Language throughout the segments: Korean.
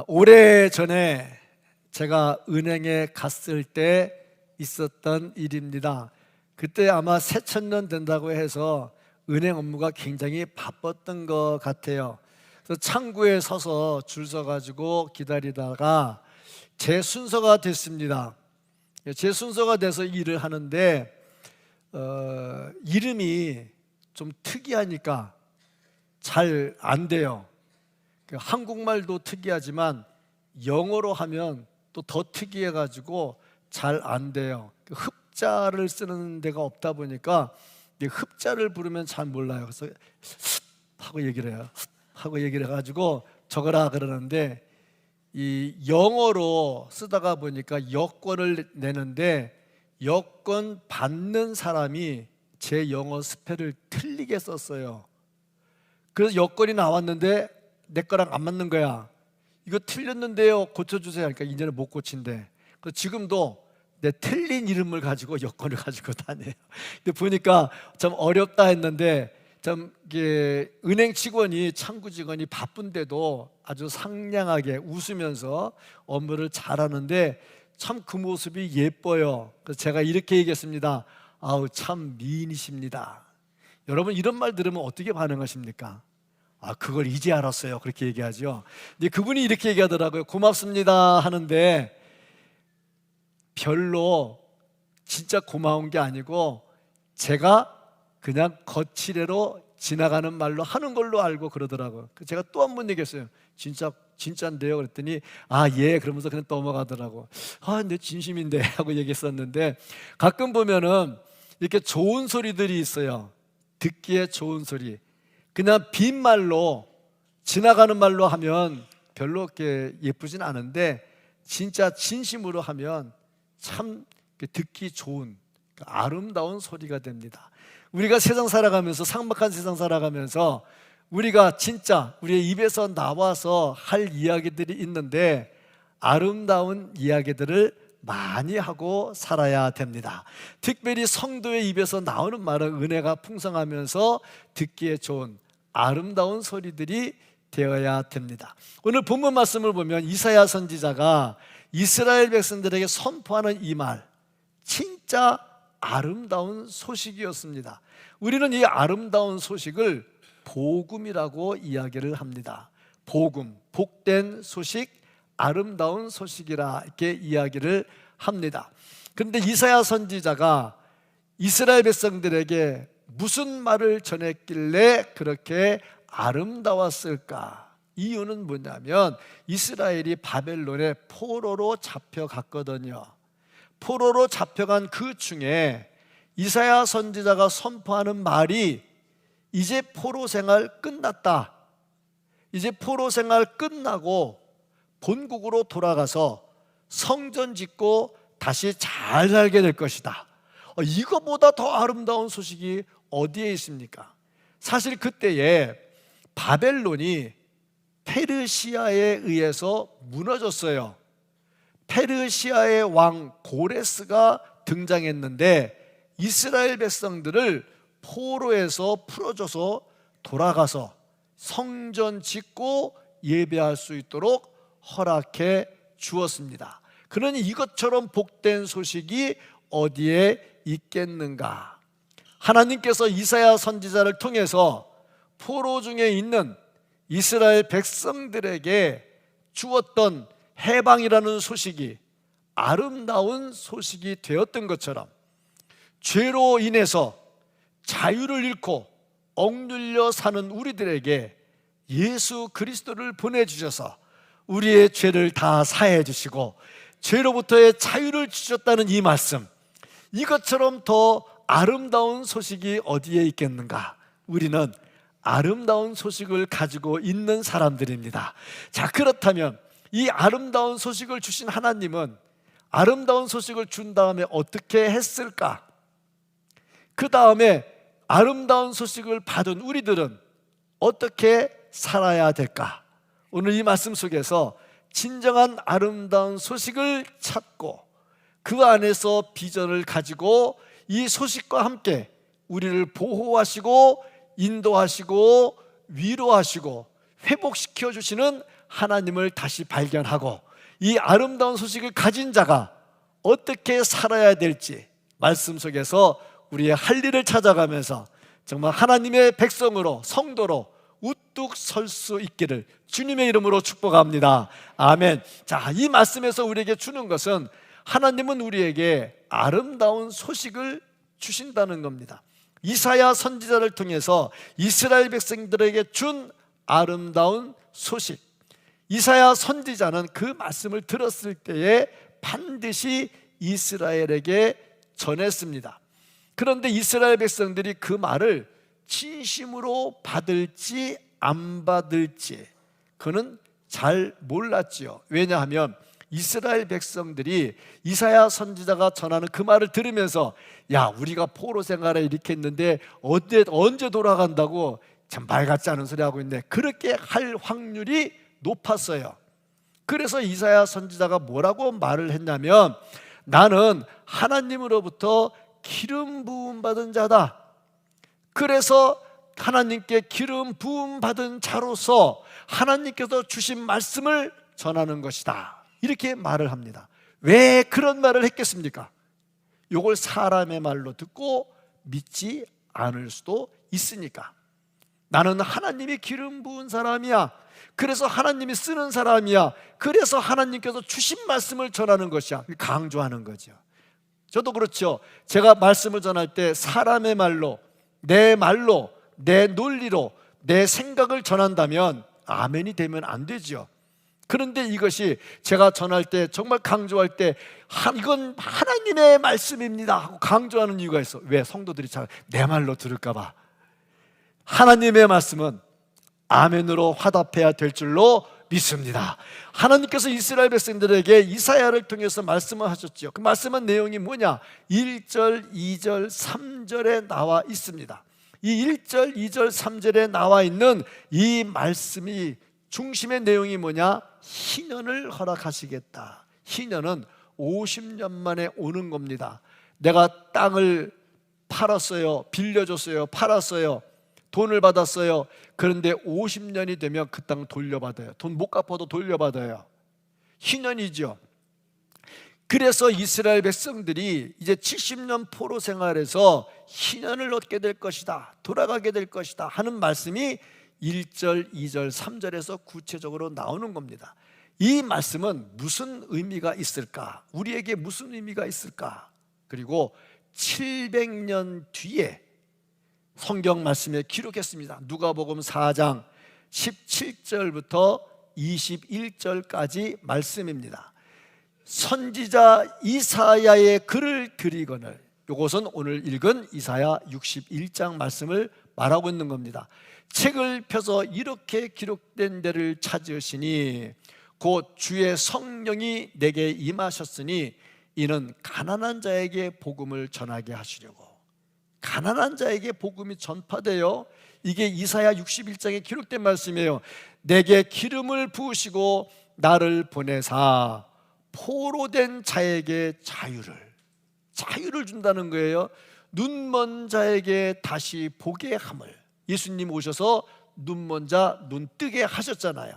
오래전에 제가 은행에 갔을 때 있었던 일입니다. 그때 아마 새천년 된다고 해서 은행 업무가 굉장히 바빴던 것 같아요. 그래서 창구에 서서 줄 서가지고 기다리다가 제 순서가 됐습니다. 제 순서가 돼서 일을 하는데 이름이 좀 특이하니까 잘 안 돼요. 한국말도 특이하지만 영어로 하면 또 더 특이해가지고 잘 안 돼요. 흡자를 쓰는 데가 없다 보니까 흡자를 부르면 잘 몰라요. 그래서 하고 얘기를 해요. 하고 얘기를 해가지고 적어라 그러는데 이 영어로 쓰다가 보니까 여권을 내는데 여권 받는 사람이 제 영어 스펠을 틀리게 썼어요. 그래서 여권이 나왔는데 내 거랑 안 맞는 거야. 이거 틀렸는데요, 고쳐주세요. 그러니까 이제는 못 고친대. 그래서 지금도 내 틀린 이름을 가지고 여권을 가지고 다녀요. 근데 보니까 참 어렵다 했는데 참 이게 은행 직원이, 창구 직원이 바쁜데도 아주 상냥하게 웃으면서 업무를 잘하는데 참 그 모습이 예뻐요. 그래서 제가 이렇게 얘기했습니다. 아우, 참 미인이십니다. 여러분, 이런 말 들으면 어떻게 반응하십니까? 그걸 이제 알았어요. 그렇게 얘기하죠. 근데 그분이 이렇게 얘기하더라고요. 고맙습니다 하는데 별로 진짜 고마운 게 아니고 제가 그냥 거치대로 지나가는 말로 하는 걸로 알고 그러더라고요. 제가 또 한 번 얘기했어요. 진짜인데요? 그랬더니 예, 그러면서 그냥 넘어가더라고. 내 진심인데 하고 얘기했었는데 가끔 보면은 이렇게 좋은 소리들이 있어요. 듣기에 좋은 소리. 그냥 빈말로, 지나가는 말로 하면 별로 그렇게 예쁘진 않은데 진짜 진심으로 하면 참 듣기 좋은 아름다운 소리가 됩니다. 우리가 세상 살아가면서, 삭막한 세상 살아가면서 우리가 진짜 우리의 입에서 나와서 할 이야기들이 있는데 아름다운 이야기들을 많이 하고 살아야 됩니다. 특별히 성도의 입에서 나오는 말은 은혜가 풍성하면서 듣기에 좋은 아름다운 소리들이 되어야 됩니다. 오늘 본문 말씀을 보면 이사야 선지자가 이스라엘 백성들에게 선포하는 이 말, 진짜 아름다운 소식이었습니다. 우리는 이 아름다운 소식을 복음이라고 이야기를 합니다. 복음, 복된 소식, 아름다운 소식이라 이렇게 이야기를 합니다. 그런데 이사야 선지자가 이스라엘 백성들에게 무슨 말을 전했길래 그렇게 아름다웠을까? 이유는 뭐냐면 이스라엘이 바벨론의 포로로 잡혀갔거든요. 포로로 잡혀간 그 중에 이사야 선지자가 선포하는 말이 이제 포로 생활 끝났다. 이제 포로 생활 끝나고 본국으로 돌아가서 성전 짓고 다시 잘 살게 될 것이다. 이거보다 더 아름다운 소식이 어디에 있습니까? 사실 그때에 바벨론이 페르시아에 의해서 무너졌어요. 페르시아의 왕 고레스가 등장했는데 이스라엘 백성들을 포로에서 풀어줘서 돌아가서 성전 짓고 예배할 수 있도록 허락해 주었습니다. 그러니 이것처럼 복된 소식이 어디에 있겠는가? 하나님께서 이사야 선지자를 통해서 포로 중에 있는 이스라엘 백성들에게 주었던 해방이라는 소식이 아름다운 소식이 되었던 것처럼 죄로 인해서 자유를 잃고 억눌려 사는 우리들에게 예수 그리스도를 보내주셔서 우리의 죄를 다 사해 주시고 죄로부터의 자유를 주셨다는 이 말씀, 이것처럼 더 아름다운 소식이 어디에 있겠는가? 우리는 아름다운 소식을 가지고 있는 사람들입니다. 자, 그렇다면 이 아름다운 소식을 주신 하나님은 아름다운 소식을 준 다음에 어떻게 했을까? 그 다음에 아름다운 소식을 받은 우리들은 어떻게 살아야 될까? 오늘 이 말씀 속에서 진정한 아름다운 소식을 찾고 그 안에서 비전을 가지고 이 소식과 함께 우리를 보호하시고 인도하시고 위로하시고 회복시켜 주시는 하나님을 다시 발견하고 이 아름다운 소식을 가진 자가 어떻게 살아야 될지 말씀 속에서 우리의 할 일을 찾아가면서 정말 하나님의 백성으로, 성도로 우뚝 설 수 있기를 주님의 이름으로 축복합니다. 아멘. 자, 이 말씀에서 우리에게 주는 것은 하나님은 우리에게 아름다운 소식을 주신다는 겁니다. 이사야 선지자를 통해서 이스라엘 백성들에게 준 아름다운 소식. 이사야 선지자는 그 말씀을 들었을 때에 반드시 이스라엘에게 전했습니다. 그런데 이스라엘 백성들이 그 말을 진심으로 받을지 안 받을지 그는 잘 몰랐지요. 왜냐하면 이스라엘 백성들이 이사야 선지자가 전하는 그 말을 들으면서 야, 우리가 포로 생활에 이렇게 했는데 언제 돌아간다고 참 말 같지 않은 소리 하고 있네. 그렇게 할 확률이 높았어요. 그래서 이사야 선지자가 뭐라고 말을 했냐면 나는 하나님으로부터 기름 부음 받은 자다. 그래서 하나님께 기름 부음 받은 자로서 하나님께서 주신 말씀을 전하는 것이다. 이렇게 말을 합니다. 왜 그런 말을 했겠습니까? 이걸 사람의 말로 듣고 믿지 않을 수도 있으니까. 나는 하나님이 기름 부은 사람이야. 그래서 하나님이 쓰는 사람이야. 그래서 하나님께서 주신 말씀을 전하는 것이야. 강조하는 거죠. 저도 그렇죠. 제가 말씀을 전할 때 사람의 말로, 내 논리로, 내 생각을 전한다면 아멘이 되면 안 되죠. 그런데 이것이 제가 전할 때 정말 강조할 때 이건 하나님의 말씀입니다 하고 강조하는 이유가 있어. 왜? 성도들이 잘 내 말로 들을까 봐. 하나님의 말씀은 아멘으로 화답해야 될 줄로 믿습니다. 하나님께서 이스라엘 백성들에게 이사야를 통해서 말씀을 하셨죠. 그 말씀은 내용이 뭐냐? 1절, 2절, 3절에 나와 있습니다. 이 1절, 2절, 3절에 나와 있는 이 말씀이 중심의 내용이 뭐냐? 희년을 허락하시겠다. 희년은 50년 만에 오는 겁니다. 내가 땅을 팔았어요. 빌려줬어요. 팔았어요. 돈을 받았어요. 그런데 50년이 되면 그 땅 돌려받아요. 돈 못 갚아도 돌려받아요. 희년이죠. 그래서 이스라엘 백성들이 이제 70년 포로 생활에서 희년을 얻게 될 것이다, 돌아가게 될 것이다 하는 말씀이 1절, 2절, 3절에서 구체적으로 나오는 겁니다. 이 말씀은 무슨 의미가 있을까? 우리에게 무슨 의미가 있을까? 그리고 700년 뒤에 성경 말씀에 기록했습니다. 누가복음 4장 17절부터 21절까지 말씀입니다. 선지자 이사야의 글을 드리거늘, 이것은 오늘 읽은 이사야 61장 말씀을 말하고 있는 겁니다. 책을 펴서 이렇게 기록된 데를 찾으시니 곧 주의 성령이 내게 임하셨으니 이는 가난한 자에게 복음을 전하게 하시려고. 가난한 자에게 복음이 전파돼요. 이게 이사야 61장에 기록된 말씀이에요. 내게 기름을 부으시고 나를 보내사 포로된 자에게 자유를 준다는 거예요. 눈먼 자에게 다시 보게 함을. 예수님 오셔서 눈먼 자 눈 뜨게 하셨잖아요.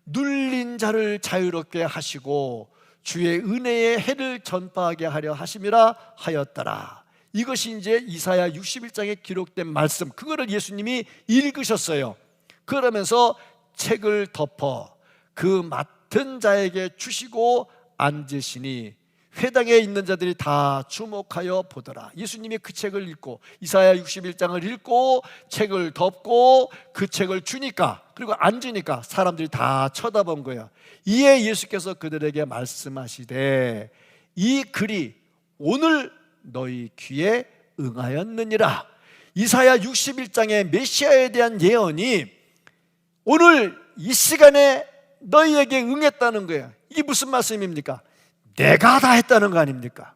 눌린 자를 자유롭게 하시고 주의 은혜의 해를 전파하게 하려 하심이라 하였더라. 이것이 이제 이사야 61장에 기록된 말씀, 그거를 예수님이 읽으셨어요. 그러면서 책을 덮어 그 맡은 자에게 주시고 앉으시니 회당에 있는 자들이 다 주목하여 보더라. 예수님이 그 책을 읽고 이사야 61장을 읽고 책을 덮고 그 책을 주니까, 그리고 앉으니까 사람들이 다 쳐다본 거예요. 이에 예수께서 그들에게 말씀하시되 이 글이 오늘 너희 귀에 응하였느니라. 이사야 61장의 메시아에 대한 예언이 오늘 이 시간에 너희에게 응했다는 거예요. 이게 무슨 말씀입니까? 내가 다 했다는 거 아닙니까?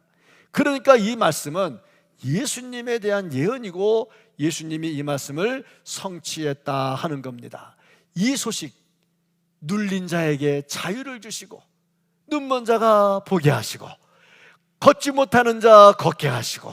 그러니까 이 말씀은 예수님에 대한 예언이고 예수님이 이 말씀을 성취했다 하는 겁니다. 이 소식, 눌린 자에게 자유를 주시고 눈먼 자가 보게 하시고 걷지 못하는 자 걷게 하시고,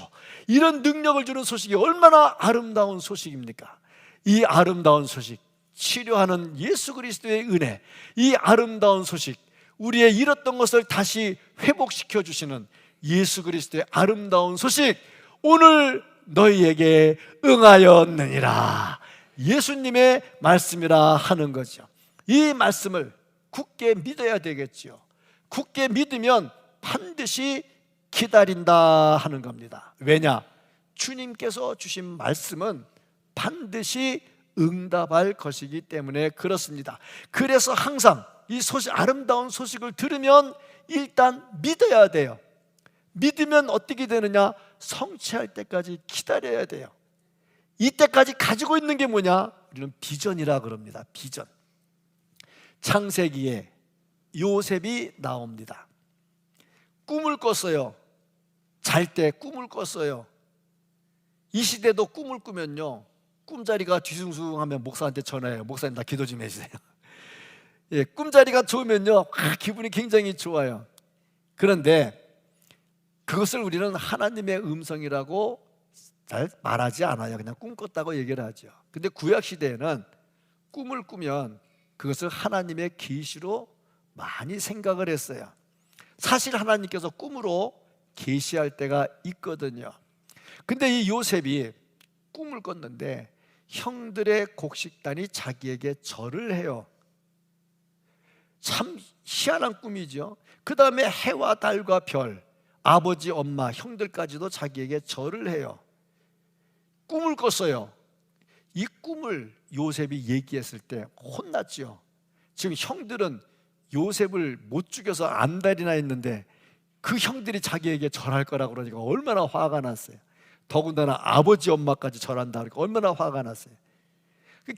이런 능력을 주는 소식이 얼마나 아름다운 소식입니까? 이 아름다운 소식, 치료하는 예수 그리스도의 은혜, 이 아름다운 소식, 우리의 잃었던 것을 다시 회복시켜 주시는 예수 그리스도의 아름다운 소식, 오늘 너희에게 응하였느니라, 예수님의 말씀이라 하는 거죠. 이 말씀을 굳게 믿어야 되겠지요. 굳게 믿으면 반드시 기다린다 하는 겁니다. 왜냐? 주님께서 주신 말씀은 반드시 응답할 것이기 때문에 그렇습니다. 그래서 항상 이 소식, 아름다운 소식을 들으면 일단 믿어야 돼요. 믿으면 어떻게 되느냐? 성취할 때까지 기다려야 돼요. 이때까지 가지고 있는 게 뭐냐? 우리는 비전이라 그럽니다. 비전. 창세기에 요셉이 나옵니다. 꿈을 꿨어요. 잘 때 꿈을 꿨어요. 이 시대도 꿈을 꾸면요, 꿈자리가 뒤숭숭하면 목사한테 전화해요. 목사님, 나 기도 좀 해주세요. 예, 꿈자리가 좋으면요, 기분이 굉장히 좋아요. 그런데 그것을 우리는 하나님의 음성이라고 잘 말하지 않아요. 그냥 꿈 꿨다고 얘기를 하죠. 근데 구약 시대에는 꿈을 꾸면 그것을 하나님의 계시로 많이 생각을 했어요. 사실 하나님께서 꿈으로 계시할 때가 있거든요. 근데 이 요셉이 꿈을 꿨는데 형들의 곡식단이 자기에게 절을 해요. 참 희한한 꿈이죠. 그 다음에 해와 달과 별, 아버지, 엄마, 형들까지도 자기에게 절을 해요. 꿈을 꿨어요. 이 꿈을 요셉이 얘기했을 때 혼났죠. 지금 형들은 요셉을 못 죽여서 안달이나 했는데 그 형들이 자기에게 절할 거라고 그러니까 얼마나 화가 났어요. 더군다나 아버지, 엄마까지 절한다 그러니까 얼마나 화가 났어요.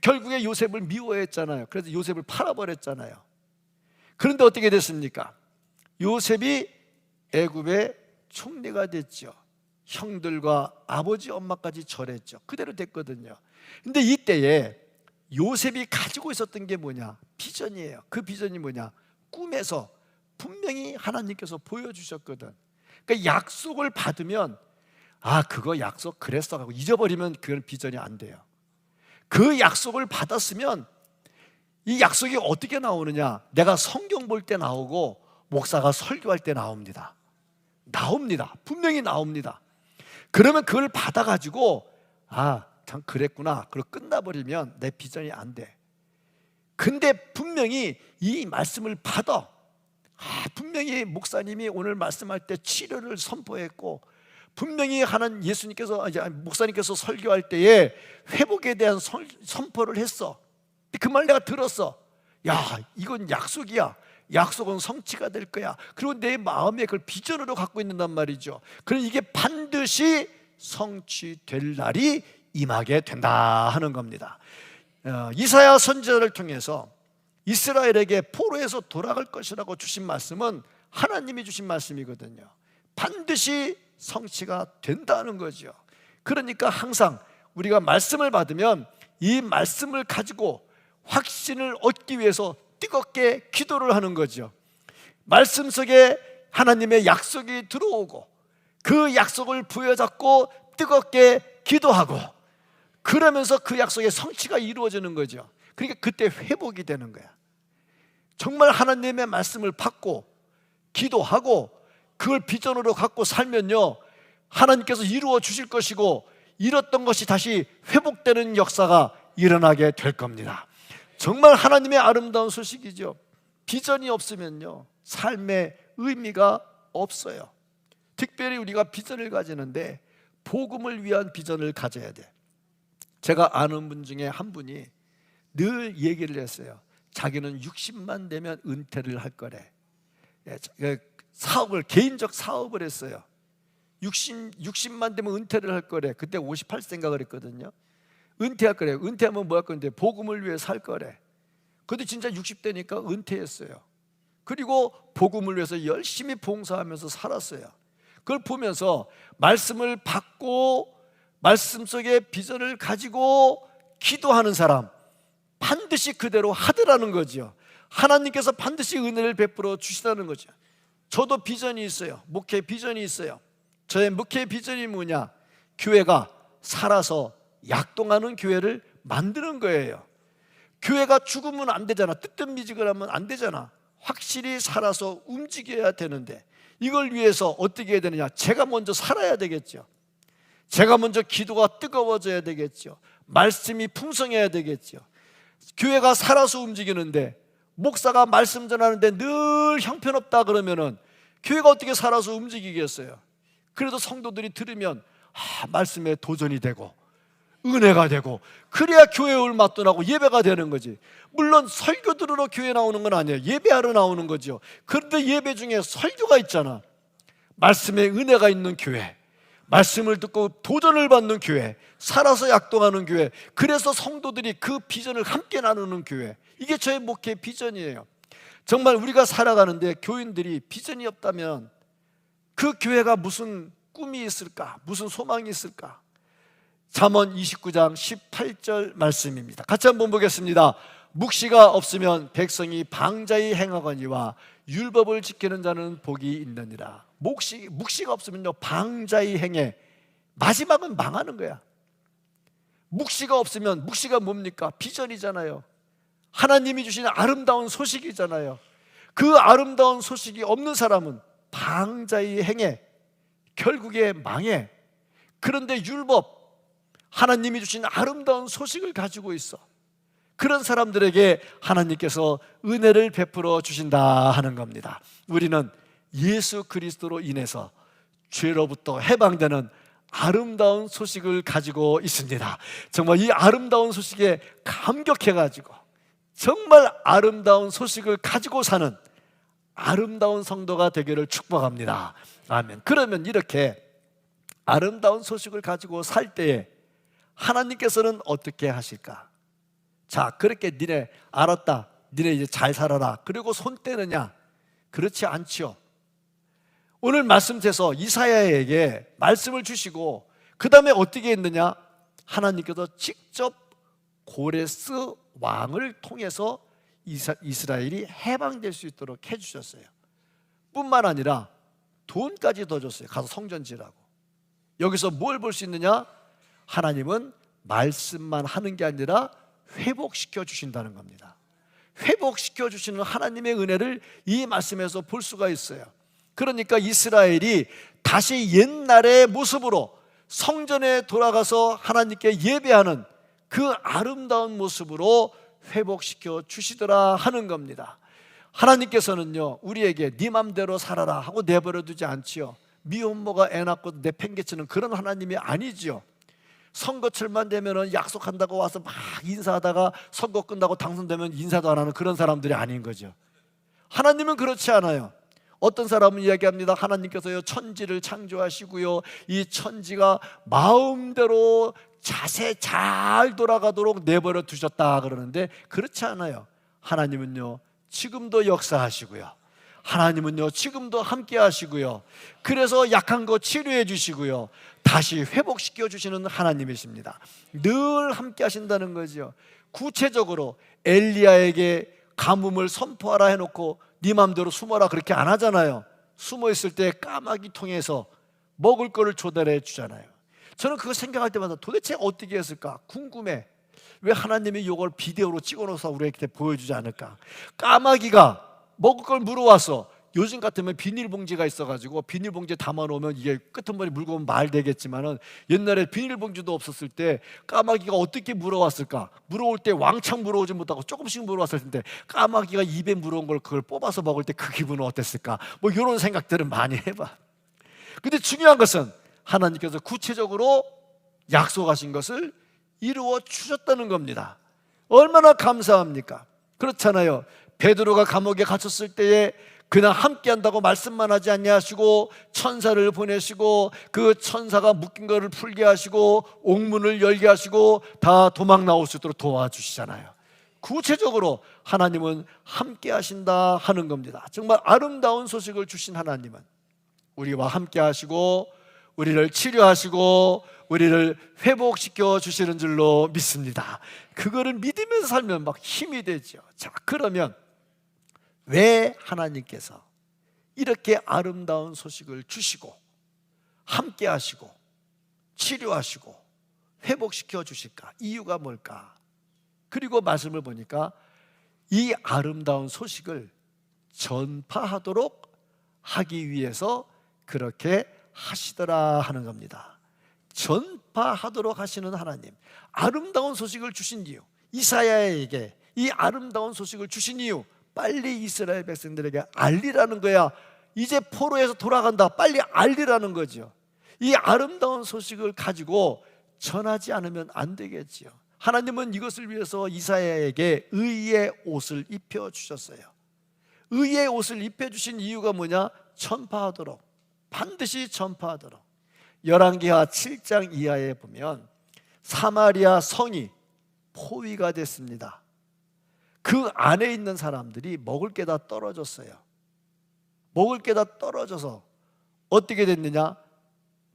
결국에 요셉을 미워했잖아요. 그래서 요셉을 팔아버렸잖아요. 그런데 어떻게 됐습니까? 요셉이 애굽의 총리가 됐죠. 형들과 아버지, 엄마까지 절했죠. 그대로 됐거든요. 근데 이때에 요셉이 가지고 있었던 게 뭐냐? 비전이에요. 그 비전이 뭐냐? 꿈에서 분명히 하나님께서 보여주셨거든. 그러니까 약속을 받으면 그거 약속 그랬어 하고 잊어버리면 그건 비전이 안 돼요. 그 약속을 받았으면 이 약속이 어떻게 나오느냐? 내가 성경 볼 때 나오고 목사가 설교할 때 나옵니다. 분명히 나옵니다. 그러면 그걸 받아가지고 참 그랬구나, 그리고 끝나버리면 내 비전이 안 돼. 근데 분명히 이 말씀을 받아. 분명히 목사님이 오늘 말씀할 때 치료를 선포했고, 분명히 하나님 예수님께서, 목사님께서 설교할 때에 회복에 대한 선포를 했어. 그 말 내가 들었어. 이건 약속이야. 약속은 성취가 될 거야. 그리고 내 마음에 그걸 비전으로 갖고 있는단 말이죠. 그럼 이게 반드시 성취될 날이 임하게 된다 하는 겁니다. 이사야 선지자를 통해서 이스라엘에게 포로에서 돌아갈 것이라고 주신 말씀은 하나님이 주신 말씀이거든요. 반드시 성취가 된다는 거죠. 그러니까 항상 우리가 말씀을 받으면 이 말씀을 가지고 확신을 얻기 위해서 뜨겁게 기도를 하는 거죠. 말씀 속에 하나님의 약속이 들어오고 그 약속을 부여잡고 뜨겁게 기도하고, 그러면서 그 약속의 성취가 이루어지는 거죠. 그러니까 그때 회복이 되는 거야. 정말 하나님의 말씀을 받고 기도하고 그걸 비전으로 갖고 살면요, 하나님께서 이루어 주실 것이고 잃었던 것이 다시 회복되는 역사가 일어나게 될 겁니다. 정말 하나님의 아름다운 소식이죠. 비전이 없으면요, 삶의 의미가 없어요. 특별히 우리가 비전을 가지는데 복음을 위한 비전을 가져야 돼. 제가 아는 분 중에 한 분이 늘 얘기를 했어요. 자기는 60만 되면 은퇴를 할 거래. 사업을, 개인적 사업을 했어요. 60만 되면 은퇴를 할 거래. 그때 58세인가 그랬거든요. 은퇴할 거래. 은퇴하면 뭐 할 건데 복음을 위해 살 거래. 근데 진짜 60대니까 은퇴했어요. 그리고 복음을 위해서 열심히 봉사하면서 살았어요. 그걸 보면서 말씀을 받고 말씀 속에 비전을 가지고 기도하는 사람 반드시 그대로 하더라는 거죠. 하나님께서 반드시 은혜를 베풀어 주시다는 거죠. 저도 비전이 있어요. 목회 비전이 있어요. 저의 목회 비전이 뭐냐? 교회가 살아서 약동하는 교회를 만드는 거예요. 교회가 죽으면 안 되잖아. 뜨뜻미지근하면 안 되잖아. 확실히 살아서 움직여야 되는데, 이걸 위해서 어떻게 해야 되느냐? 제가 먼저 살아야 되겠죠. 제가 먼저 기도가 뜨거워져야 되겠죠. 말씀이 풍성해야 되겠죠. 교회가 살아서 움직이는데 목사가 말씀 전하는데 늘 형편없다 그러면은 교회가 어떻게 살아서 움직이겠어요? 그래도 성도들이 들으면 말씀에 도전이 되고 은혜가 되고, 그래야 교회에 올 맛도 나고 예배가 되는 거지. 물론 설교 들으러 교회 나오는 건 아니에요. 예배하러 나오는 거죠. 그런데 예배 중에 설교가 있잖아. 말씀에 은혜가 있는 교회, 말씀을 듣고 도전을 받는 교회, 살아서 약동하는 교회, 그래서 성도들이 그 비전을 함께 나누는 교회, 이게 저의 목회 비전이에요. 정말 우리가 살아가는데 교인들이 비전이 없다면 그 교회가 무슨 꿈이 있을까? 무슨 소망이 있을까? 잠언 29장 18절 말씀입니다. 같이 한번 보겠습니다. 묵시가 없으면 백성이 방자히 행하거니와 율법을 지키는 자는 복이 있느니라. 묵시가 없으면요, 방자히 행해. 마지막은 망하는 거야. 묵시가 없으면, 묵시가 뭡니까? 비전이잖아요. 하나님이 주시는 아름다운 소식이잖아요. 그 아름다운 소식이 없는 사람은 방자히 행해. 결국에 망해. 그런데 율법, 하나님이 주신 아름다운 소식을 가지고 있어. 그런 사람들에게 하나님께서 은혜를 베풀어 주신다 하는 겁니다. 우리는 예수 그리스도로 인해서 죄로부터 해방되는 아름다운 소식을 가지고 있습니다. 정말 이 아름다운 소식에 감격해가지고 정말 아름다운 소식을 가지고 사는 아름다운 성도가 되기를 축복합니다. 아멘. 그러면 이렇게 아름다운 소식을 가지고 살 때에 하나님께서는 어떻게 하실까? 자, 그렇게 니네 알았다, 니네 이제 잘 살아라, 그리고 손 떼느냐? 그렇지 않지요. 오늘 말씀에서 이사야에게 말씀을 주시고 그 다음에 어떻게 했느냐? 하나님께서 직접 고레스 왕을 통해서 이스라엘이 해방될 수 있도록 해주셨어요. 뿐만 아니라 돈까지 더 줬어요. 가서 성전 지으라고. 여기서 뭘 볼 수 있느냐? 하나님은 말씀만 하는 게 아니라 회복시켜 주신다는 겁니다. 회복시켜 주시는 하나님의 은혜를 이 말씀에서 볼 수가 있어요. 그러니까 이스라엘이 다시 옛날의 모습으로 성전에 돌아가서 하나님께 예배하는 그 아름다운 모습으로 회복시켜 주시더라 하는 겁니다. 하나님께서는요, 우리에게 네 맘대로 살아라 하고 내버려 두지 않지요. 미혼모가 애 낳고 내팽개치는 그런 하나님이 아니지요. 선거철만 되면은 약속한다고 와서 막 인사하다가 선거 끝나고 당선되면 인사도 안 하는 그런 사람들이 아닌 거죠. 하나님은 그렇지 않아요. 어떤 사람은 이야기합니다. 하나님께서요, 천지를 창조하시고요, 이 천지가 마음대로 자세 잘 돌아가도록 내버려 두셨다 그러는데, 그렇지 않아요. 하나님은요, 지금도 역사하시고요, 하나님은요, 지금도 함께 하시고요, 그래서 약한 거 치료해 주시고요, 다시 회복시켜 주시는 하나님이십니다. 늘 함께 하신다는 거죠. 구체적으로 엘리야에게 가뭄을 선포하라 해놓고 네 맘대로 숨어라 그렇게 안 하잖아요. 숨어 있을 때 까마귀 통해서 먹을 거를 조달해 주잖아요. 저는 그거 생각할 때마다 도대체 어떻게 했을까 궁금해. 왜 하나님이 이걸 비디오로 찍어놓아서 우리에게 보여주지 않을까? 까마귀가 먹을 걸 물어와서, 요즘 같으면 비닐봉지가 있어가지고 비닐봉지에 담아놓으면 이게 끄트머리 물고 오면 말 되겠지만은, 옛날에 비닐봉지도 없었을 때 까마귀가 어떻게 물어왔을까? 물어올 때 왕창 물어오지 못하고 조금씩 물어왔을 텐데 까마귀가 입에 물어온 걸 그걸 뽑아서 먹을 때 그 기분은 어땠을까? 뭐 이런 생각들을 많이 해봐. 근데 중요한 것은 하나님께서 구체적으로 약속하신 것을 이루어 주셨다는 겁니다. 얼마나 감사합니까? 그렇잖아요. 베드로가 감옥에 갇혔을 때에 그냥 함께 한다고 말씀만 하지 아니하시고 천사를 보내시고 그 천사가 묶인 것을 풀게 하시고 옥문을 열게 하시고 다 도망 나올 수 있도록 도와주시잖아요. 구체적으로 하나님은 함께 하신다 하는 겁니다. 정말 아름다운 소식을 주신 하나님은 우리와 함께 하시고 우리를 치료하시고 우리를 회복시켜 주시는 줄로 믿습니다. 그거를 믿으면서 살면 막 힘이 되죠. 자, 그러면 왜 하나님께서 이렇게 아름다운 소식을 주시고 함께 하시고 치료하시고 회복시켜 주실까? 이유가 뭘까? 그리고 말씀을 보니까 이 아름다운 소식을 전파하도록 하기 위해서 그렇게 하시더라 하는 겁니다. 전파하도록 하시는 하나님, 아름다운 소식을 주신 이유, 이사야에게 이 아름다운 소식을 주신 이유, 빨리 이스라엘 백성들에게 알리라는 거야. 이제 포로에서 돌아간다, 빨리 알리라는 거죠. 이 아름다운 소식을 가지고 전하지 않으면 안 되겠지요. 하나님은 이것을 위해서 이사야에게 의의 옷을 입혀주셨어요. 의의 옷을 입혀주신 이유가 뭐냐? 전파하도록, 반드시 전파하도록. 열왕기하 7장 이하에 보면 사마리아 성이 포위가 됐습니다. 그 안에 있는 사람들이 먹을 게 다 떨어졌어요. 먹을 게 다 떨어져서 어떻게 됐느냐?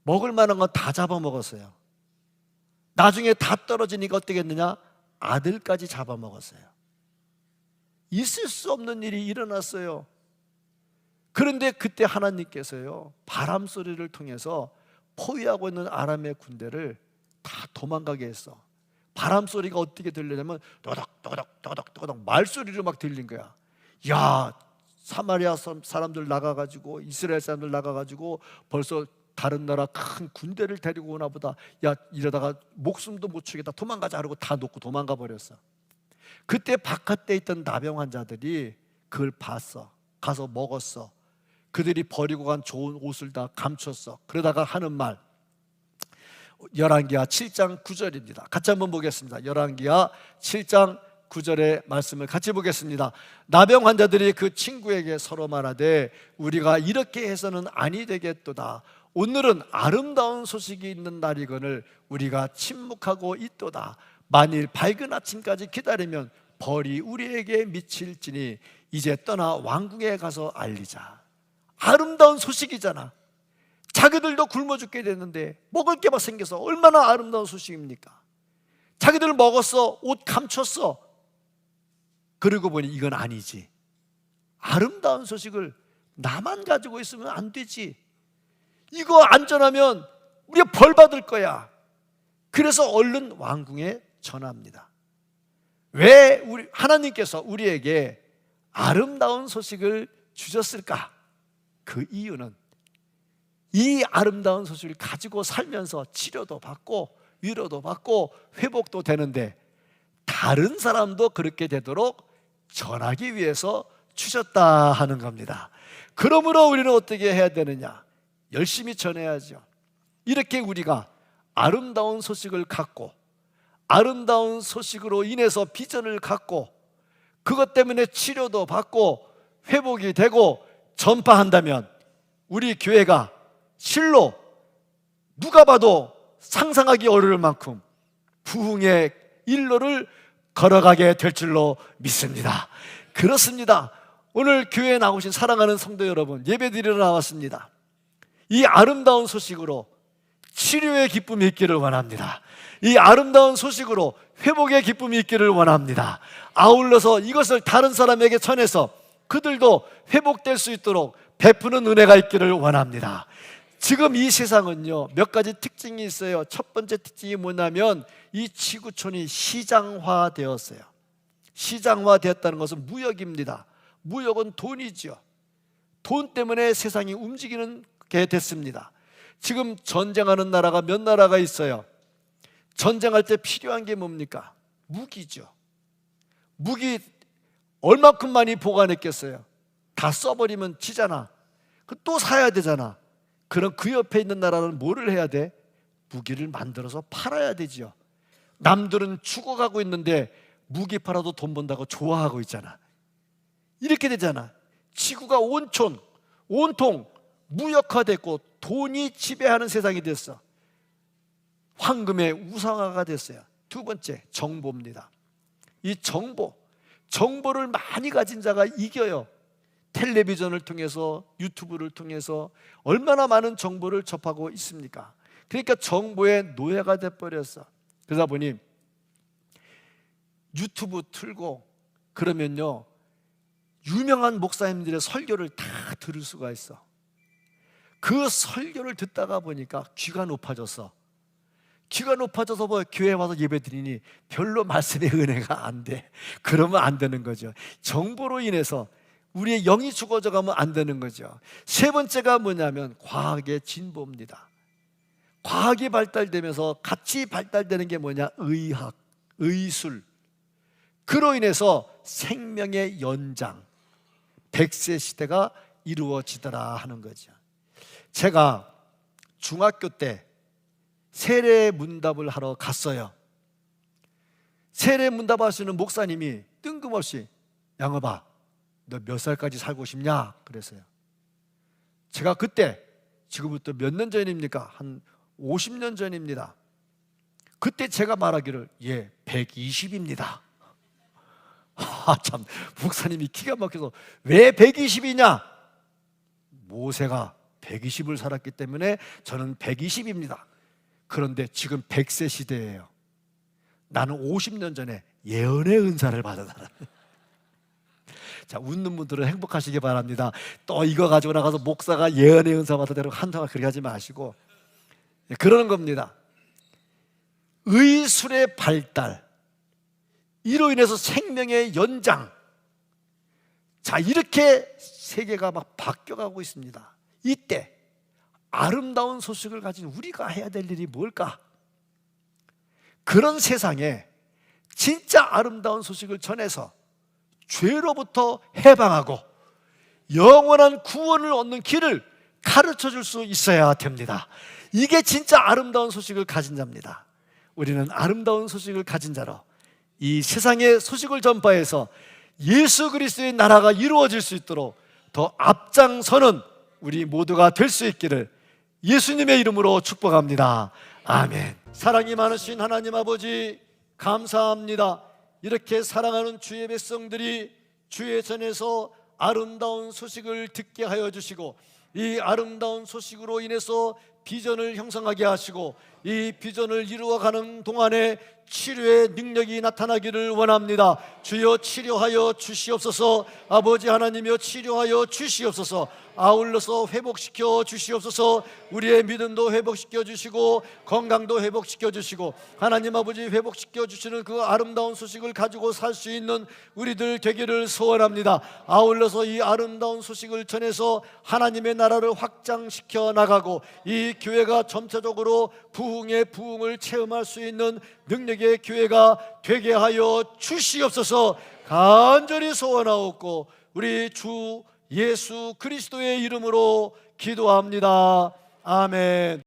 먹을 만한 건 다 잡아먹었어요. 나중에 다 떨어지니까 어떻게 했느냐? 아들까지 잡아먹었어요. 있을 수 없는 일이 일어났어요. 그런데 그때 하나님께서요, 바람 소리를 통해서 포위하고 있는 아람의 군대를 다 도망가게 했어. 바람 소리가 어떻게 들리냐면 또덕또덕 말소리로 막 들린 거야. 야, 사마리아 사람들 나가가지고, 이스라엘 사람들 나가가지고 벌써 다른 나라 큰 군대를 데리고 오나 보다. 야, 이러다가 목숨도 못 추겠다, 도망가자 하고 다 놓고 도망가 버렸어. 그때 바깥에 있던 나병 환자들이 그걸 봤어. 가서 먹었어. 그들이 버리고 간 좋은 옷을 다 감췄어. 그러다가 하는 말, 열왕기하 7장 9절입니다. 같이 한번 보겠습니다. 열왕기하 7장 9절의 말씀을 같이 보겠습니다. 나병 환자들이 그 친구에게 서로 말하되 우리가 이렇게 해서는 아니 되겠도다. 오늘은 아름다운 소식이 있는 날이거늘 우리가 침묵하고 있도다. 만일 밝은 아침까지 기다리면 벌이 우리에게 미칠지니 이제 떠나 왕궁에 가서 알리자. 아름다운 소식이잖아. 자기들도 굶어 죽게 됐는데 먹을 게 막 생겨서 얼마나 아름다운 소식입니까? 자기들 먹었어, 옷 감췄어. 그러고 보니 이건 아니지. 아름다운 소식을 나만 가지고 있으면 안 되지. 이거 안전하면 우리가 벌 받을 거야. 그래서 얼른 왕궁에 전합니다. 왜 하나님께서 우리에게 아름다운 소식을 주셨을까? 그 이유는 이 아름다운 소식을 가지고 살면서 치료도 받고 위로도 받고 회복도 되는데 다른 사람도 그렇게 되도록 전하기 위해서 주셨다 하는 겁니다. 그러므로 우리는 어떻게 해야 되느냐? 열심히 전해야죠. 이렇게 우리가 아름다운 소식을 갖고 아름다운 소식으로 인해서 비전을 갖고 그것 때문에 치료도 받고 회복이 되고 전파한다면 우리 교회가 실로 누가 봐도 상상하기 어려울 만큼 부흥의 일로를 걸어가게 될 줄로 믿습니다. 그렇습니다. 오늘 교회에 나오신 사랑하는 성도 여러분, 예배드리러 나왔습니다. 이 아름다운 소식으로 치료의 기쁨이 있기를 원합니다. 이 아름다운 소식으로 회복의 기쁨이 있기를 원합니다. 아울러서 이것을 다른 사람에게 전해서 그들도 회복될 수 있도록 베푸는 은혜가 있기를 원합니다. 지금 이 세상은요, 몇 가지 특징이 있어요. 첫 번째 특징이 뭐냐면 이 지구촌이 시장화되었어요. 시장화되었다는 것은 무역입니다. 무역은 돈이죠. 돈 때문에 세상이 움직이는 게 됐습니다. 지금 전쟁하는 나라가 몇 나라가 있어요. 전쟁할 때 필요한 게 뭡니까? 무기죠. 무기 얼마큼 많이 보관했겠어요? 다 써버리면 지잖아. 또 사야 되잖아. 그럼 그 옆에 있는 나라는 뭐를 해야 돼? 무기를 만들어서 팔아야 되죠. 남들은 죽어가고 있는데 무기 팔아도 돈 번다고 좋아하고 있잖아. 이렇게 되잖아. 지구가 온통 무역화됐고 돈이 지배하는 세상이 됐어. 황금의 우상화가 됐어요. 두 번째, 정보입니다. 이 정보를 많이 가진 자가 이겨요. 텔레비전을 통해서, 유튜브를 통해서 얼마나 많은 정보를 접하고 있습니까? 그러니까 정보의 노예가 돼버렸어. 그러다 보니 유튜브 틀고 그러면요, 유명한 목사님들의 설교를 다 들을 수가 있어. 그 설교를 듣다가 보니까 귀가 높아졌어. 귀가 높아져서 뭐 교회 와서 예배드리니 별로 말씀의 은혜가 안 돼. 그러면 안 되는 거죠. 정보로 인해서 우리의 영이 죽어져 가면 안 되는 거죠. 세 번째가 뭐냐면 과학의 진보입니다. 과학이 발달되면서 같이 발달되는 게 뭐냐? 의학, 의술. 그로 인해서 생명의 연장, 100세 시대가 이루어지더라 하는 거죠. 제가 중학교 때 세례 문답을 하러 갔어요. 세례 문답하시는 목사님이 뜬금없이 양업아, 너 몇 살까지 살고 싶냐? 그랬어요. 제가 그때, 지금부터 몇 년 전입니까? 한 50년 전입니다. 그때 제가 말하기를 120입니다. 참, 목사님이 기가 막혀서 왜 120이냐? 모세가 120을 살았기 때문에 저는 120입니다. 그런데 지금 100세 시대예요. 나는 50년 전에 예언의 은사를 받았다. 자, 웃는 분들은 행복하시기 바랍니다. 또 이거 가지고 나가서 목사가 예언의 은사 받았다고 한동안 그렇게 하지 마시고, 그러는 겁니다. 의술의 발달, 이로 인해서 생명의 연장. 자, 이렇게 세계가 막 바뀌어가고 있습니다. 이때 아름다운 소식을 가진 우리가 해야 될 일이 뭘까? 그런 세상에 진짜 아름다운 소식을 전해서 죄로부터 해방하고 영원한 구원을 얻는 길을 가르쳐 줄 수 있어야 됩니다. 이게 진짜 아름다운 소식을 가진 자입니다. 우리는 아름다운 소식을 가진 자로 이 세상의 소식을 전파해서 예수 그리스도의 나라가 이루어질 수 있도록 더 앞장서는 우리 모두가 될 수 있기를 예수님의 이름으로 축복합니다. 아멘. 사랑이 많으신 하나님 아버지, 감사합니다. 이렇게 사랑하는 주의 백성들이 주의 전에서 아름다운 소식을 듣게 하여 주시고, 이 아름다운 소식으로 인해서 비전을 형성하게 하시고, 이 비전을 이루어가는 동안에 치료의 능력이 나타나기를 원합니다. 주여 치료하여 주시옵소서. 아버지 하나님이여 치료하여 주시옵소서. 아울러서 회복시켜 주시옵소서. 우리의 믿음도 회복시켜 주시고 건강도 회복시켜 주시고, 하나님 아버지 회복시켜 주시는 그 아름다운 소식을 가지고 살 수 있는 우리들 되기를 소원합니다. 아울러서 이 아름다운 소식을 전해서 하나님의 나라를 확장시켜 나가고 이 교회가 전체적으로 부흥의 부흥을 체험할 수 있는 능력의 교회가 되게 하여 주시옵소서. 간절히 소원하옵고 우리 주 예수 그리스도의 이름으로 기도합니다. 아멘.